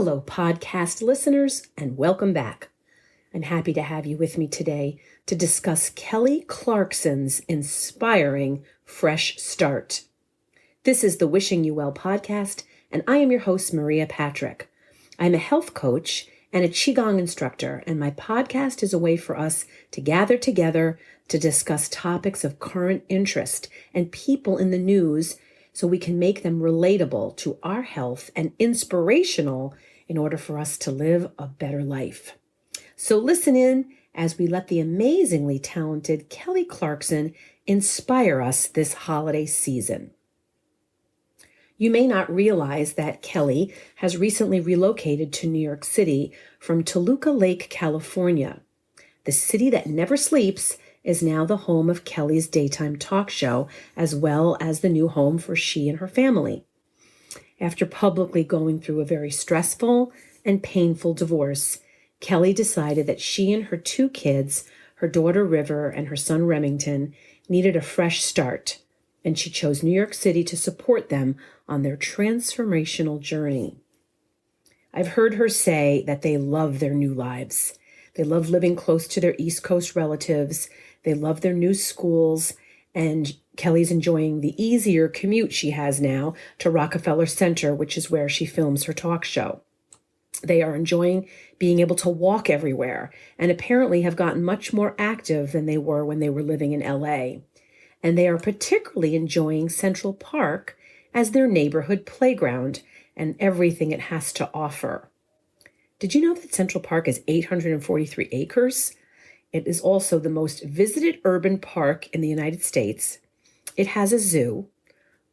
Hello, podcast listeners, and welcome back. I'm happy to have you with me today to discuss Kelly Clarkson's inspiring Fresh Start. This is the Wishing You Well podcast, and I am your host, Maria Patrick. I'm a health coach and a Qigong instructor, and my podcast is a way for us to gather together to discuss topics of current interest and people in the news so we can make them relatable to our health and inspirational in order for us to live a better life. So listen in as we let the amazingly talented Kelly Clarkson inspire us this holiday season. You may not realize that Kelly has recently relocated to New York City from Toluca Lake, California. The city that never sleeps is now the home of Kelly's daytime talk show, as well as the new home for she and her family. After publicly going through a very stressful and painful divorce, Kelly decided that she and her two kids, her daughter River and her son Remington, needed a fresh start, and she chose New York City to support them on their transformational journey. I've heard her say that they love their new lives. They love living close to their East Coast relatives. They love their new schools, and Kelly's enjoying the easier commute she has now to Rockefeller Center, which is where she films her talk show. They are enjoying being able to walk everywhere and apparently have gotten much more active than they were when they were living in LA. And they are particularly enjoying Central Park as their neighborhood playground and everything it has to offer. Did you know that Central Park is 843 acres? It is also the most visited urban park in the United States. It has a zoo,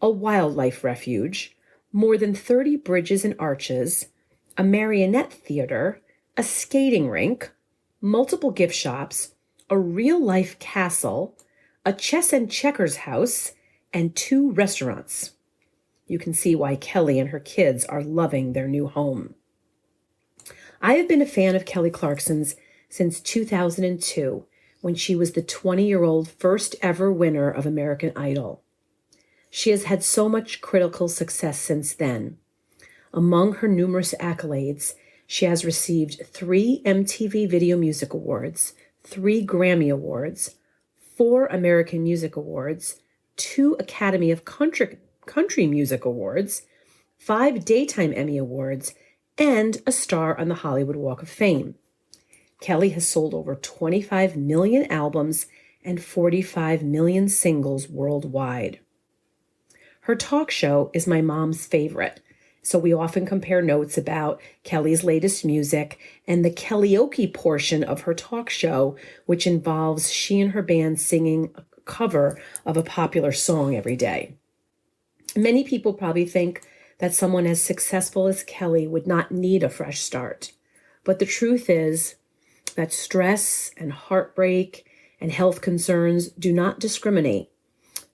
a wildlife refuge, more than 30 bridges and arches, a marionette theater, a skating rink, multiple gift shops, a real-life castle, a chess and checkers house, and 2 restaurants. You can see why Kelly and her kids are loving their new home. I have been a fan of Kelly Clarkson's since 2002, when she was the 20-year-old first ever winner of American Idol. She has had so much critical success since then. Among her numerous accolades, she has received 3 MTV Video Music Awards, 3 Grammy Awards, 4 American Music Awards, 2 Academy of Country Music Awards, 5 Daytime Emmy Awards, and a star on the Hollywood Walk of Fame. Kelly has sold over 25 million albums and 45 million singles worldwide. Her talk show is my mom's favorite, so we often compare notes about Kelly's latest music and the karaoke portion of her talk show, which involves she and her band singing a cover of a popular song every day. Many people probably think that someone as successful as Kelly would not need a fresh start, but the truth is that stress and heartbreak and health concerns do not discriminate.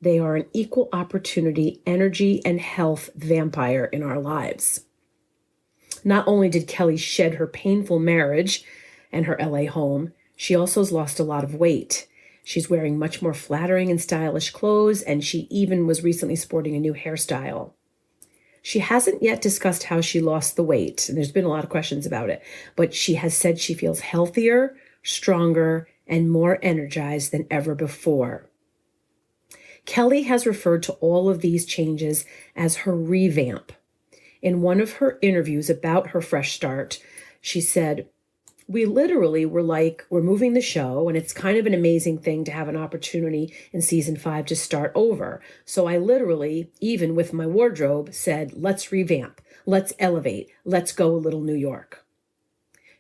They are an equal opportunity, energy, and health vampire in our lives. Not only did Kelly shed her painful marriage and her LA home, she also has lost a lot of weight. She's wearing much more flattering and stylish clothes, and she even was recently sporting a new hairstyle. She hasn't yet discussed how she lost the weight, and there's been a lot of questions about it, but she has said she feels healthier, stronger, and more energized than ever before. Kelly has referred to all of these changes as her revamp. In one of her interviews about her fresh start, she said, "We literally were like, we're moving the show, and it's kind of an amazing thing to have an opportunity in season 5 to start over. So I literally, even with my wardrobe, said, let's revamp, let's elevate, let's go a little New York."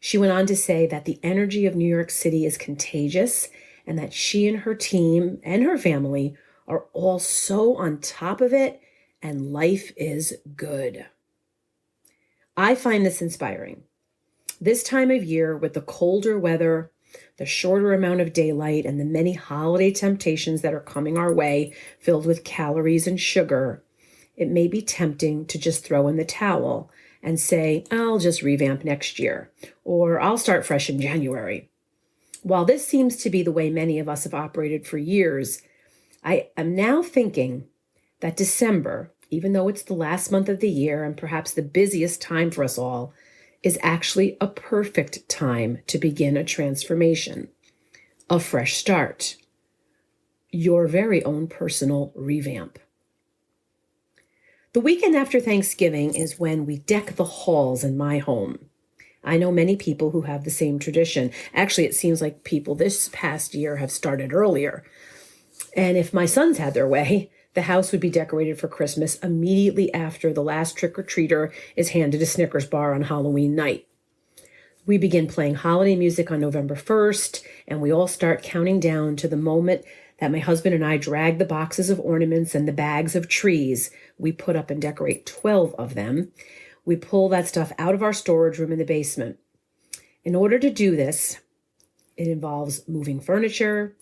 She went on to say that the energy of New York City is contagious and that she and her team and her family are all so on top of it, and life is good. I find this inspiring. This time of year, with the colder weather, the shorter amount of daylight, and the many holiday temptations that are coming our way, filled with calories and sugar, it may be tempting to just throw in the towel and say, I'll just revamp next year, or I'll start fresh in January. While this seems to be the way many of us have operated for years, I am now thinking that December, even though it's the last month of the year and perhaps the busiest time for us all, is actually a perfect time to begin a transformation, a fresh start, your very own personal revamp. The weekend after Thanksgiving is when we deck the halls in my home. I know many people who have the same tradition. Actually, it seems like people this past year have started earlier. And if my sons had their way, the house would be decorated for Christmas immediately after the last trick-or-treater is handed a Snickers bar on Halloween night. We begin playing holiday music on November 1st, and we all start counting down to the moment that my husband and I drag the boxes of ornaments and the bags of trees. We put up and decorate 12 of them. We pull that stuff out of our storage room in the basement. In order to do this, it involves moving furniture,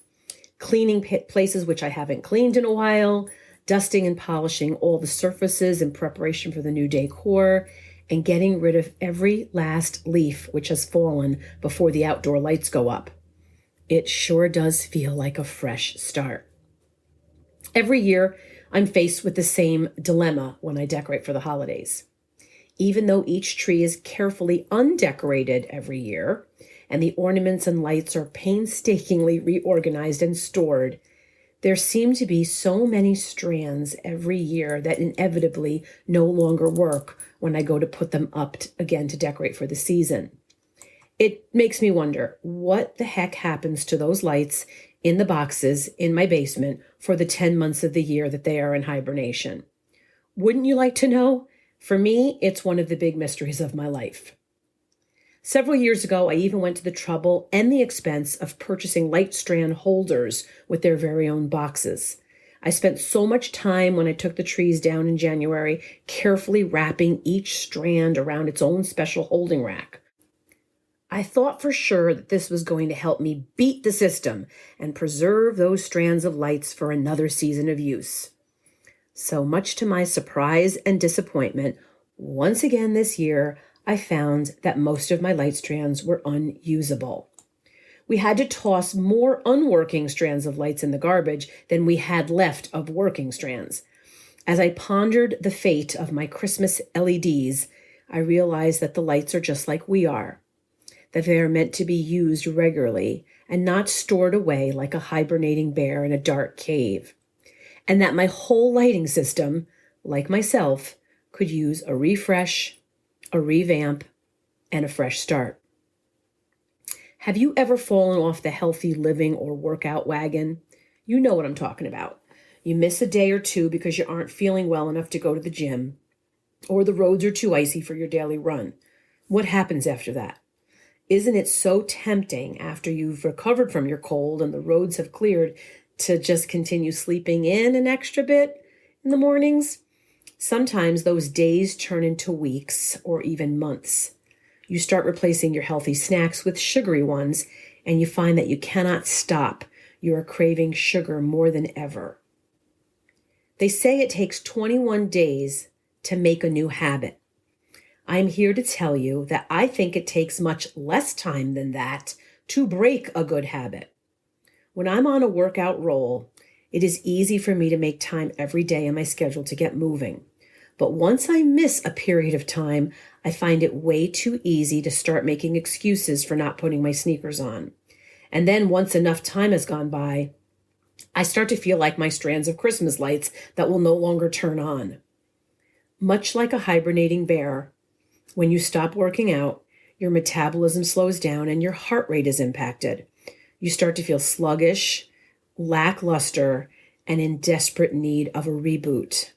cleaning places which I haven't cleaned in a while, dusting and polishing all the surfaces in preparation for the new decor, and getting rid of every last leaf which has fallen before the outdoor lights go up. It sure does feel like a fresh start. Every year, I'm faced with the same dilemma when I decorate for the holidays. Even though each tree is carefully undecorated every year, and the ornaments and lights are painstakingly reorganized and stored, there seem to be so many strands every year that inevitably no longer work when I go to put them up again to decorate for the season. It makes me wonder, what the heck happens to those lights in the boxes in my basement for the 10 months of the year that they are in hibernation? Wouldn't you like to know? For me, it's one of the big mysteries of my life. Several years ago, I even went to the trouble and the expense of purchasing light strand holders with their very own boxes. I spent so much time when I took the trees down in January, carefully wrapping each strand around its own special holding rack. I thought for sure that this was going to help me beat the system and preserve those strands of lights for another season of use. So much to my surprise and disappointment, once again this year, I found that most of my light strands were unusable. We had to toss more unworking strands of lights in the garbage than we had left of working strands. As I pondered the fate of my Christmas LEDs, I realized that the lights are just like we are, that they are meant to be used regularly and not stored away like a hibernating bear in a dark cave, and that my whole lighting system, like myself, could use a refresh, a revamp, and a fresh start. Have you ever fallen off the healthy living or workout wagon? You know what I'm talking about. You miss a day or two because you aren't feeling well enough to go to the gym, or the roads are too icy for your daily run. What happens after that? Isn't it so tempting after you've recovered from your cold and the roads have cleared to just continue sleeping in an extra bit in the mornings? Sometimes those days turn into weeks or even months. You start replacing your healthy snacks with sugary ones, and you find that you cannot stop. You are craving sugar more than ever. They say it takes 21 days to make a new habit. I'm here to tell you that I think it takes much less time than that to break a good habit. When I'm on a workout roll, it is easy for me to make time every day in my schedule to get moving. But once I miss a period of time, I find it way too easy to start making excuses for not putting my sneakers on. And then once enough time has gone by, I start to feel like my strands of Christmas lights that will no longer turn on. Much like a hibernating bear, when you stop working out, your metabolism slows down and your heart rate is impacted. You start to feel sluggish, lackluster, and in desperate need of a reboot.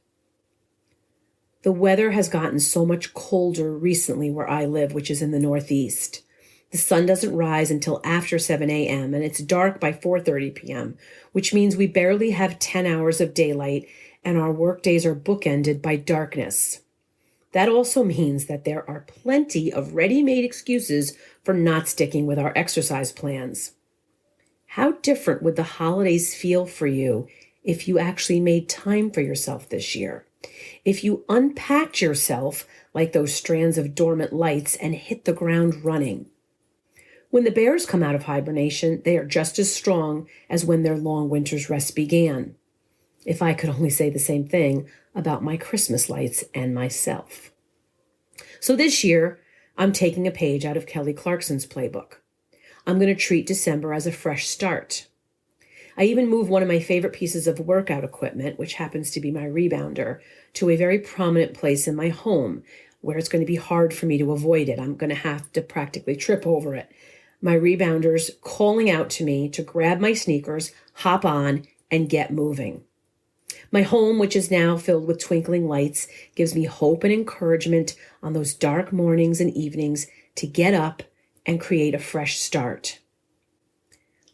The weather has gotten so much colder recently where I live, which is in the Northeast. The sun doesn't rise until after 7 a.m. and it's dark by 4:30 p.m., which means we barely have 10 hours of daylight and our work days are bookended by darkness. That also means that there are plenty of ready-made excuses for not sticking with our exercise plans. How different would the holidays feel for you if you actually made time for yourself this year? If you unpacked yourself like those strands of dormant lights and hit the ground running? When the bears come out of hibernation, they are just as strong as when their long winter's rest began. If I could only say the same thing about my Christmas lights and myself. So this year, I'm taking a page out of Kelly Clarkson's playbook. I'm going to treat December as a fresh start. I even moved one of my favorite pieces of workout equipment, which happens to be my rebounder, to a very prominent place in my home where it's going to be hard for me to avoid it. I'm going to have to practically trip over it. My rebounder's calling out to me to grab my sneakers, hop on, and get moving. My home, which is now filled with twinkling lights, gives me hope and encouragement on those dark mornings and evenings to get up and create a fresh start.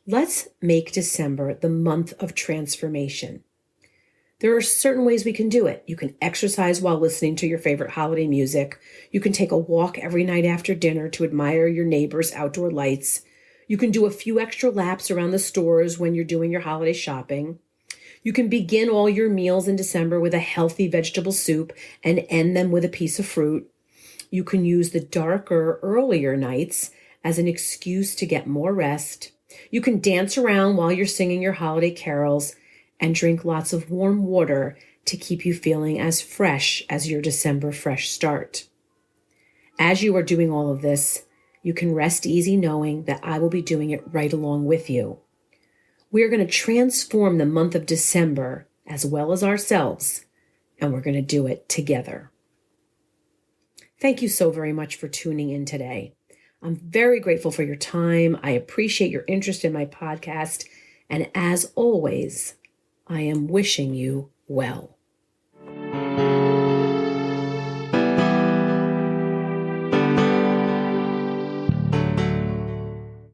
Let's make December the month of transformation. There are certain ways we can do it. You can exercise while listening to your favorite holiday music. You can take a walk every night after dinner to admire your neighbor's outdoor lights. You can do a few extra laps around the stores when you're doing your holiday shopping. You can begin all your meals in December with a healthy vegetable soup and end them with a piece of fruit. You can use the darker, earlier nights as an excuse to get more rest. You can dance around while you're singing your holiday carols and drink lots of warm water to keep you feeling as fresh as your December fresh start. As you are doing all of this, you can rest easy knowing that I will be doing it right along with you. We are going to transform the month of December as well as ourselves, and we're going to do it together. Thank you so very much for tuning in today. I'm very grateful for your time. I appreciate your interest in my podcast. And as always, I am wishing you well.